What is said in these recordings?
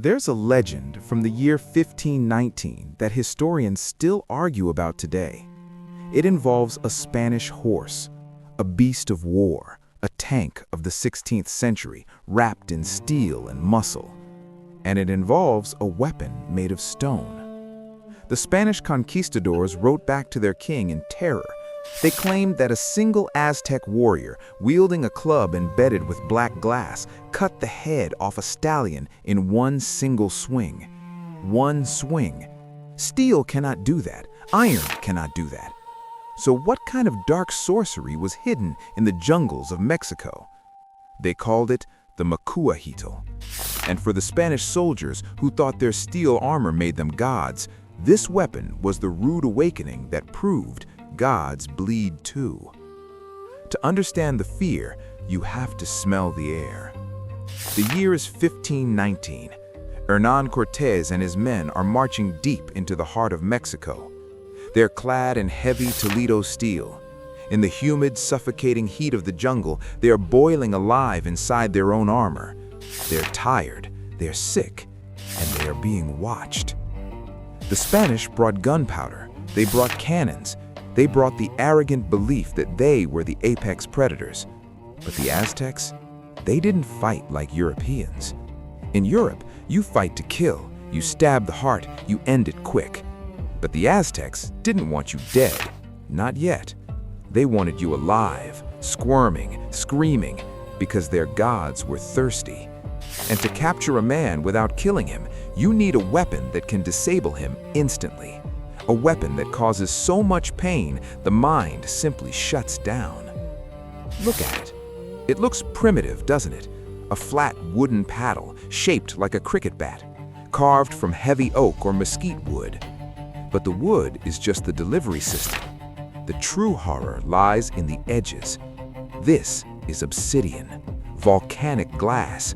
There's a legend from the year 1519 that historians still argue about today. It involves a Spanish horse, a beast of war, a tank of the 16th century wrapped in steel and muscle. And it involves a weapon made of stone. The Spanish conquistadors wrote back to their king in terror. They claimed that a single Aztec warrior, wielding a club embedded with black glass, cut the head off a stallion in one single swing. One swing. Steel cannot do that. Iron cannot do that. So what kind of dark sorcery was hidden in the jungles of Mexico? They called it the Macuahuitl. And for the Spanish soldiers who thought their steel armor made them gods, this weapon was the rude awakening that proved gods bleed too. To understand the fear, you have to smell the air. The year is 1519. Hernán Cortés and his men are marching deep into the heart of Mexico. They're clad in heavy Toledo steel. In the humid, suffocating heat of the jungle, they are boiling alive inside their own armor. They're tired, they're sick, and they are being watched. The Spanish brought gunpowder, they brought cannons, they brought the arrogant belief that they were the apex predators. But the Aztecs, they didn't fight like Europeans. In Europe, you fight to kill, you stab the heart, you end it quick. But the Aztecs didn't want you dead, not yet. They wanted you alive, squirming, screaming, because their gods were thirsty. And to capture a man without killing him, you need a weapon that can disable him instantly. A weapon that causes so much pain, the mind simply shuts down. Look at it. It looks primitive, doesn't it? A flat wooden paddle, shaped like a cricket bat, carved from heavy oak or mesquite wood. But the wood is just the delivery system. The true horror lies in the edges. This is obsidian, volcanic glass.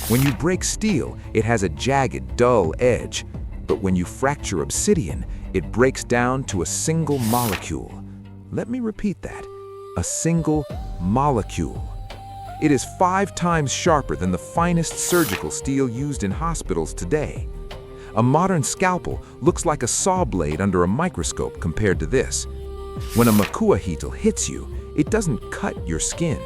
When you break steel, it has a jagged, dull edge. But when you fracture obsidian, it breaks down to a single molecule. Let me repeat that. A single molecule. It is 5 times sharper than the finest surgical steel used in hospitals today. A modern scalpel looks like a saw blade under a microscope compared to this. When a Macuahuitl hits you, it doesn't cut your skin.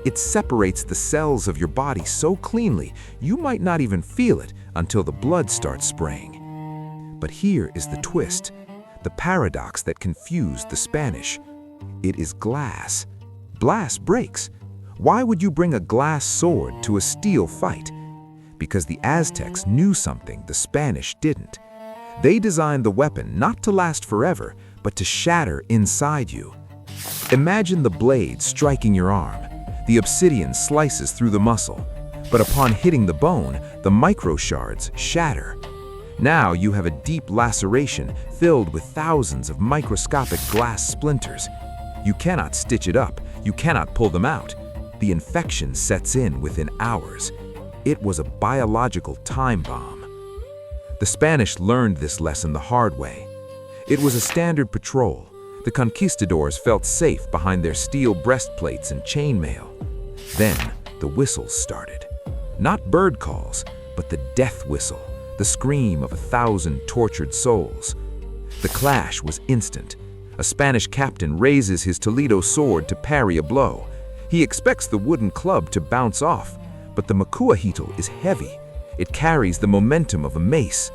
It separates the cells of your body so cleanly, you might not even feel it until the blood starts spraying. But here is the twist, the paradox that confused the Spanish. It is glass. Glass breaks. Why would you bring a glass sword to a steel fight? Because the Aztecs knew something the Spanish didn't. They designed the weapon not to last forever, but to shatter inside you. Imagine the blade striking your arm. The obsidian slices through the muscle, but upon hitting the bone, the microshards shatter. Now you have a deep laceration filled with thousands of microscopic glass splinters. You cannot stitch it up, you cannot pull them out. The infection sets in within hours. It was a biological time bomb. The Spanish learned this lesson the hard way. It was a standard patrol. The conquistadors felt safe behind their steel breastplates and chainmail. Then the whistles started. Not bird calls, but the death whistle, the scream of 1,000 tortured souls. The clash was instant. A Spanish captain raises his Toledo sword to parry a blow. He expects the wooden club to bounce off, but the Macuahuitl is heavy. It carries the momentum of a mace.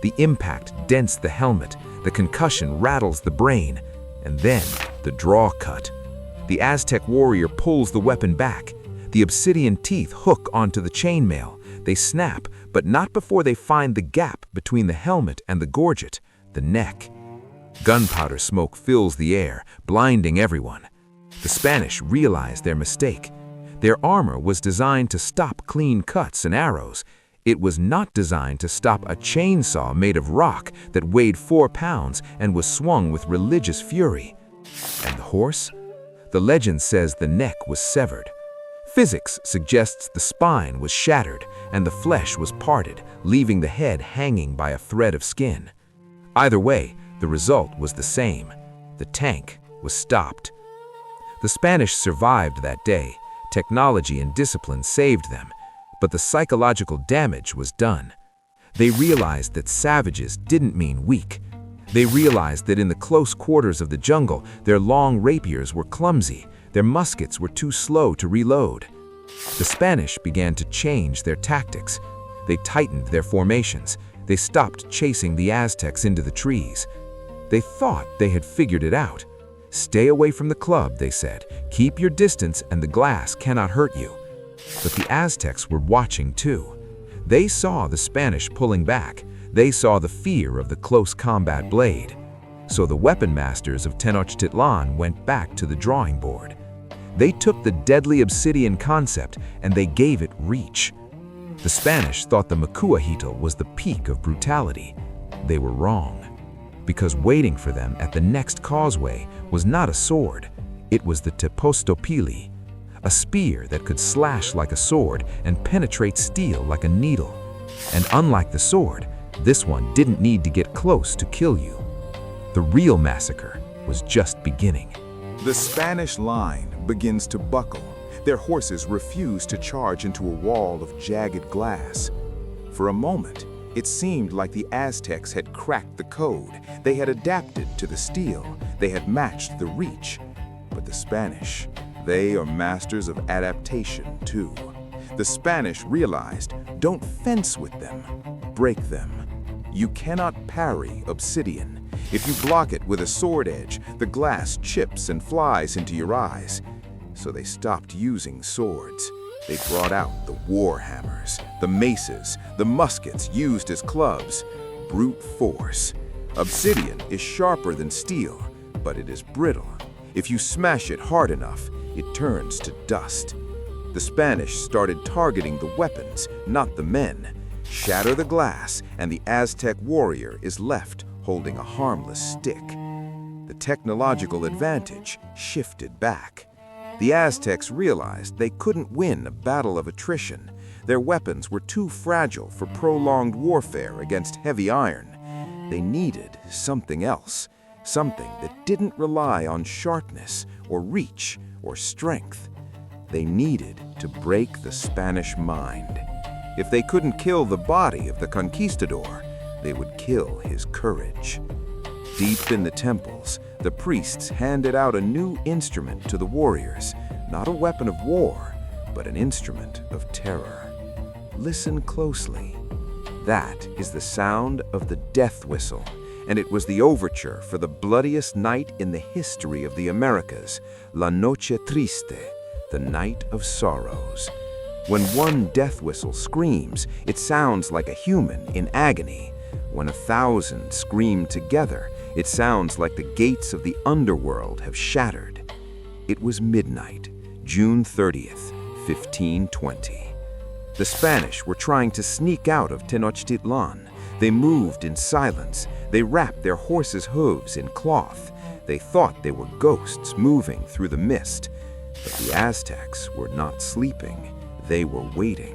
The impact dents the helmet, the concussion rattles the brain, and then the draw cut. The Aztec warrior pulls the weapon back. The obsidian teeth hook onto the chainmail. They snap, but not before they find the gap between the helmet and the gorget, the neck. Gunpowder smoke fills the air, blinding everyone. The Spanish realize their mistake. Their armor was designed to stop clean cuts and arrows. It was not designed to stop a chainsaw made of rock that weighed 4 pounds and was swung with religious fury. And the horse? The legend says the neck was severed. Physics suggests the spine was shattered and the flesh was parted, leaving the head hanging by a thread of skin. Either way, the result was the same. The tank was stopped. The Spanish survived that day. Technology and discipline saved them, but the psychological damage was done. They realized that savages didn't mean weak. They realized that in the close quarters of the jungle, their long rapiers were clumsy, their muskets were too slow to reload. The Spanish began to change their tactics. They tightened their formations. They stopped chasing the Aztecs into the trees. They thought they had figured it out. Stay away from the club, they said. Keep your distance and the glass cannot hurt you. But the Aztecs were watching too. They saw the Spanish pulling back. They saw the fear of the close combat blade. So the weapon masters of Tenochtitlan went back to the drawing board. They took the deadly Obsidian concept and they gave it reach. The Spanish thought the Macuahuitl was the peak of brutality. They were wrong. Because waiting for them at the next causeway was not a sword, it was the Tepostopili, a spear that could slash like a sword and penetrate steel like a needle. And unlike the sword, this one didn't need to get close to kill you. The real massacre was just beginning. The Spanish line begins to buckle. Their horses refuse to charge into a wall of jagged glass. For a moment, it seemed like the Aztecs had cracked the code. They had adapted to the steel. They had matched the reach. But the Spanish, they are masters of adaptation too. The Spanish realized, don't fence with them, break them. You cannot parry obsidian. If you block it with a sword edge, the glass chips and flies into your eyes. So they stopped using swords. They brought out the war hammers, the maces, the muskets used as clubs. Brute force. Obsidian is sharper than steel, but it is brittle. If you smash it hard enough, it turns to dust. The Spanish started targeting the weapons, not the men. Shatter the glass, and the Aztec warrior is left holding a harmless stick. The technological advantage shifted back. The Aztecs realized they couldn't win a battle of attrition. Their weapons were too fragile for prolonged warfare against heavy iron. They needed something else, something that didn't rely on sharpness or reach or strength. They needed to break the Spanish mind. If they couldn't kill the body of the conquistador, they would kill his courage. Deep in the temples, the priests handed out a new instrument to the warriors, not a weapon of war, but an instrument of terror. Listen closely. That is the sound of the death whistle, and it was the overture for the bloodiest night in the history of the Americas, La Noche Triste, the Night of Sorrows. When one death whistle screams, it sounds like a human in agony. When 1,000 scream together, it sounds like the gates of the underworld have shattered. It was midnight, June 30th, 1520. The Spanish were trying to sneak out of Tenochtitlan. They moved in silence. They wrapped their horses' hooves in cloth. They thought they were ghosts moving through the mist. But the Aztecs were not sleeping. They were waiting.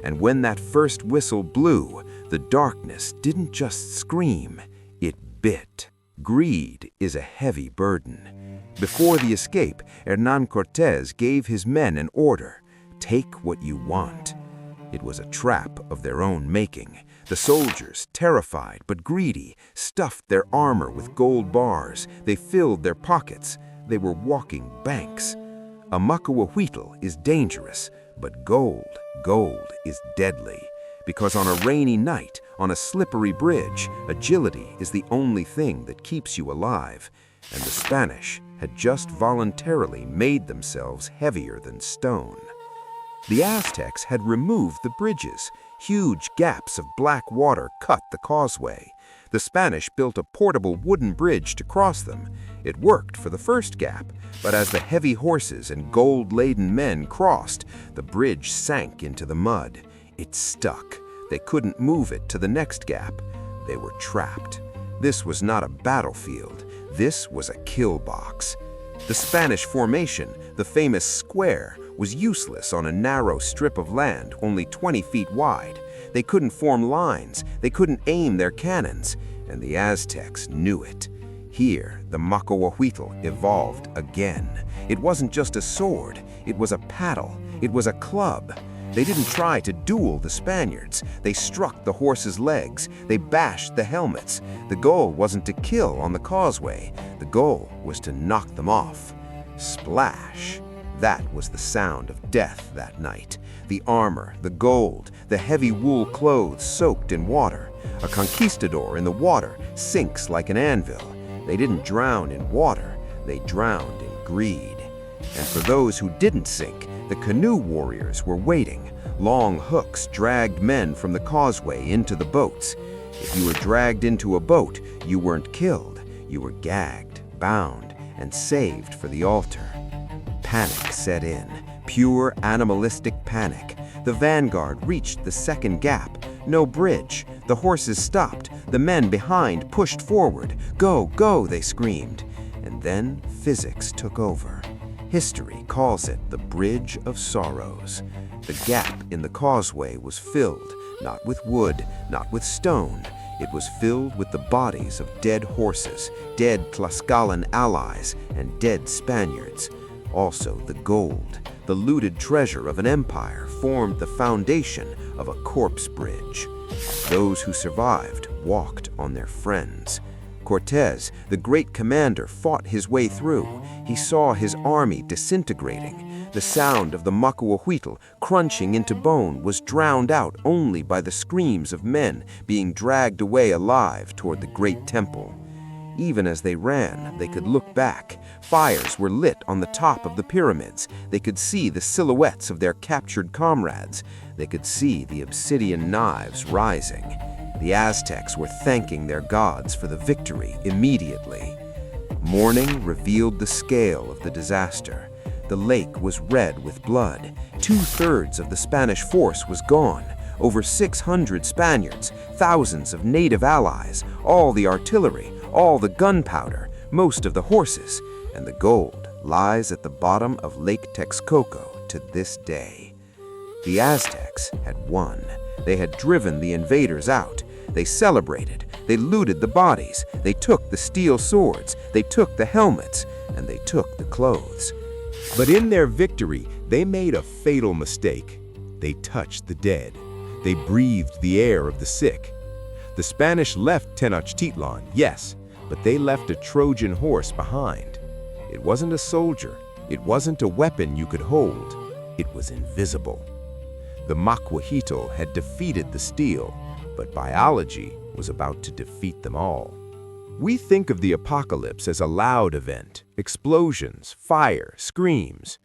And when that first whistle blew, the darkness didn't just scream, it bit. Greed is a heavy burden. Before the escape, Hernán Cortés gave his men an order: take what you want. It was a trap of their own making. The soldiers, terrified but greedy, stuffed their armor with gold bars. They filled their pockets. They were walking banks. A Macuahuitl is dangerous, but gold is deadly. Because on a rainy night, on a slippery bridge, agility is the only thing that keeps you alive. And the Spanish had just voluntarily made themselves heavier than stone. The Aztecs had removed the bridges. Huge gaps of black water cut the causeway. The Spanish built a portable wooden bridge to cross them. It worked for the first gap, but as the heavy horses and gold-laden men crossed, the bridge sank into the mud. It stuck. They couldn't move it to the next gap. They were trapped. This was not a battlefield. This was a kill box. The Spanish formation, the famous square, was useless on a narrow strip of land only 20 feet wide. They couldn't form lines. They couldn't aim their cannons. And the Aztecs knew it. Here, the Macuahuitl evolved again. It wasn't just a sword. It was a paddle. It was a club. They didn't try to duel the Spaniards. They struck the horses' legs. They bashed the helmets. The goal wasn't to kill on the causeway. The goal was to knock them off. Splash! That was the sound of death that night. The armor, the gold, the heavy wool clothes soaked in water. A conquistador in the water sinks like an anvil. They didn't drown in water. They drowned in greed. And for those who didn't sink, the canoe warriors were waiting. Long hooks dragged men from the causeway into the boats. If you were dragged into a boat, you weren't killed. You were gagged, bound, and saved for the altar. Panic set in, pure animalistic panic. The vanguard reached the second gap. No bridge. The horses stopped. The men behind pushed forward. "Go, go," they screamed. And then physics took over. History calls it the Bridge of Sorrows. The gap in the causeway was filled, not with wood, not with stone. It was filled with the bodies of dead horses, dead Tlaxcalan allies, and dead Spaniards. Also the gold, the looted treasure of an empire, formed the foundation of a corpse bridge. Those who survived walked on their friends. Cortés, the great commander, fought his way through. He saw his army disintegrating. The sound of the Macuahuitl crunching into bone was drowned out only by the screams of men being dragged away alive toward the great temple. Even as they ran, they could look back. Fires were lit on the top of the pyramids. They could see the silhouettes of their captured comrades. They could see the obsidian knives rising. The Aztecs were thanking their gods for the victory immediately. Morning revealed the scale of the disaster. The lake was red with blood. 2/3 of the Spanish force was gone. Over 600 Spaniards, thousands of native allies, all the artillery, all the gunpowder, most of the horses, and the gold lies at the bottom of Lake Texcoco to this day. The Aztecs had won. They had driven the invaders out. They celebrated. They looted the bodies. They took the steel swords. They took the helmets. And they took the clothes. But in their victory, they made a fatal mistake. They touched the dead. They breathed the air of the sick. The Spanish left Tenochtitlan, yes, but they left a Trojan horse behind. It wasn't a soldier. It wasn't a weapon you could hold. It was invisible. The Macuahuitl had defeated the steel, but biology was about to defeat them all. We think of the apocalypse as a loud event, explosions, fire, screams.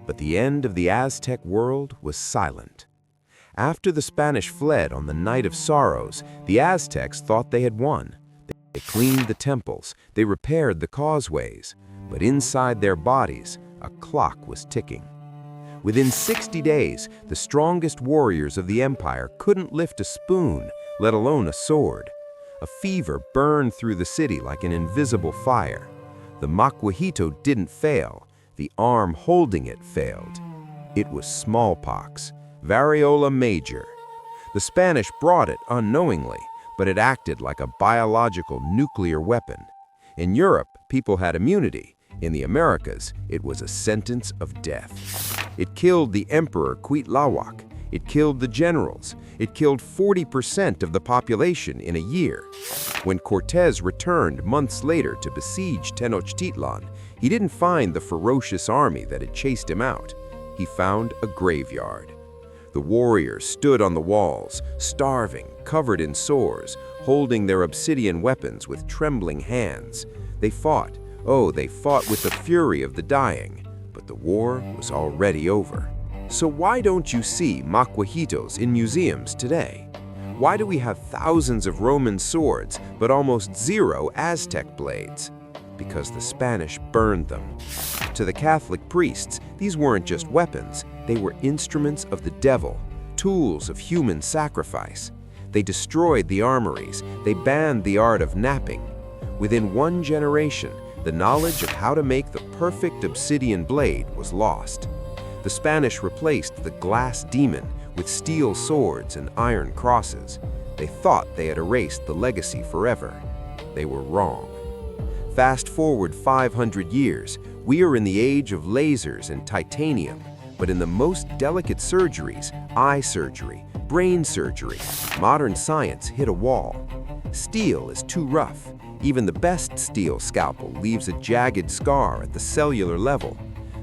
But the end of the Aztec world was silent. After the Spanish fled on the Night of Sorrows, the Aztecs thought they had won. They cleaned the temples, they repaired the causeways, but inside their bodies, a clock was ticking. Within 60 days, the strongest warriors of the empire couldn't lift a spoon, let alone a sword. A fever burned through the city like an invisible fire. The Macuahuitl didn't fail. The arm holding it failed. It was smallpox, variola major. The Spanish brought it unknowingly, but it acted like a biological nuclear weapon. In Europe, people had immunity. In the Americas, it was a sentence of death. It killed the Emperor Cuitlahuac. It killed the generals. It killed 40% of the population in a year. When Cortés returned months later to besiege Tenochtitlan, he didn't find the ferocious army that had chased him out. He found a graveyard. The warriors stood on the walls, starving, covered in sores, holding their obsidian weapons with trembling hands. They fought. Oh, they fought with the fury of the dying, but the war was already over. So why don't you see Macuahuitls in museums today? Why do we have thousands of Roman swords, but almost zero Aztec blades? Because the Spanish burned them. To the Catholic priests, these weren't just weapons, they were instruments of the devil, tools of human sacrifice. They destroyed the armories, they banned the art of knapping. Within one generation, the knowledge of how to make the perfect obsidian blade was lost. The Spanish replaced the glass demon with steel swords and iron crosses. They thought they had erased the legacy forever. They were wrong. Fast forward 500 years, we are in the age of lasers and titanium. But in the most delicate surgeries, eye surgery, brain surgery, modern science hit a wall. Steel is too rough. Even the best steel scalpel leaves a jagged scar at the cellular level.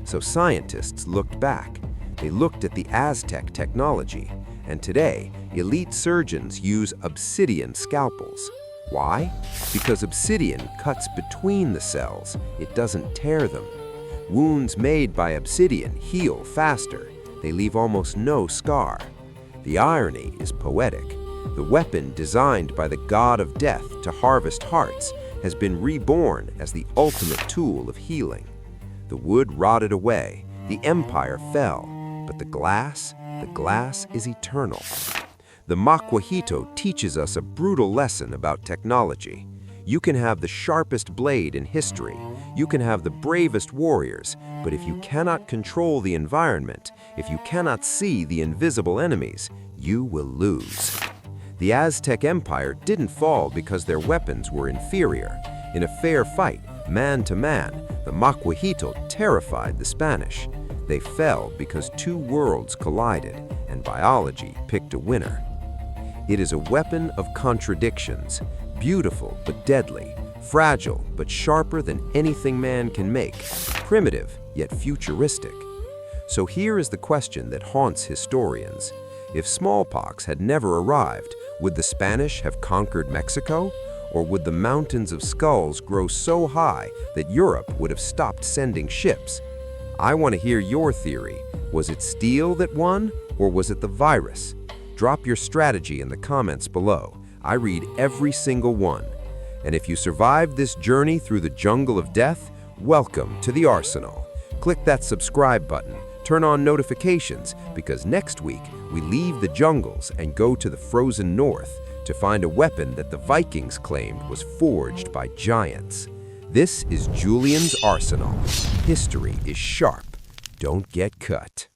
So scientists looked back. They looked at the Aztec technology. And today, elite surgeons use obsidian scalpels. Why? Because obsidian cuts between the cells. It doesn't tear them. Wounds made by obsidian heal faster. They leave almost no scar. The irony is poetic. The weapon designed by the god of death to harvest hearts has been reborn as the ultimate tool of healing. The wood rotted away, the empire fell, but the glass is eternal. The Macuahuitl teaches us a brutal lesson about technology. You can have the sharpest blade in history, you can have the bravest warriors, but if you cannot control the environment, if you cannot see the invisible enemies, you will lose. The Aztec Empire didn't fall because their weapons were inferior. In a fair fight, man to man, the Macuahuitl terrified the Spanish. They fell because two worlds collided, and biology picked a winner. It is a weapon of contradictions, beautiful but deadly, fragile but sharper than anything man can make, primitive yet futuristic. So here is the question that haunts historians. If smallpox had never arrived, would the Spanish have conquered Mexico? Or would the mountains of skulls grow so high that Europe would have stopped sending ships? I want to hear your theory. Was it steel that won, or was it the virus? Drop your strategy in the comments below. I read every single one. And if you survived this journey through the jungle of death, welcome to the arsenal. Click that subscribe button, turn on notifications, because next week we leave the jungles and go to the frozen north to find a weapon that the Vikings claimed was forged by giants. This is Julian's Arsenal. History is sharp. Don't get cut.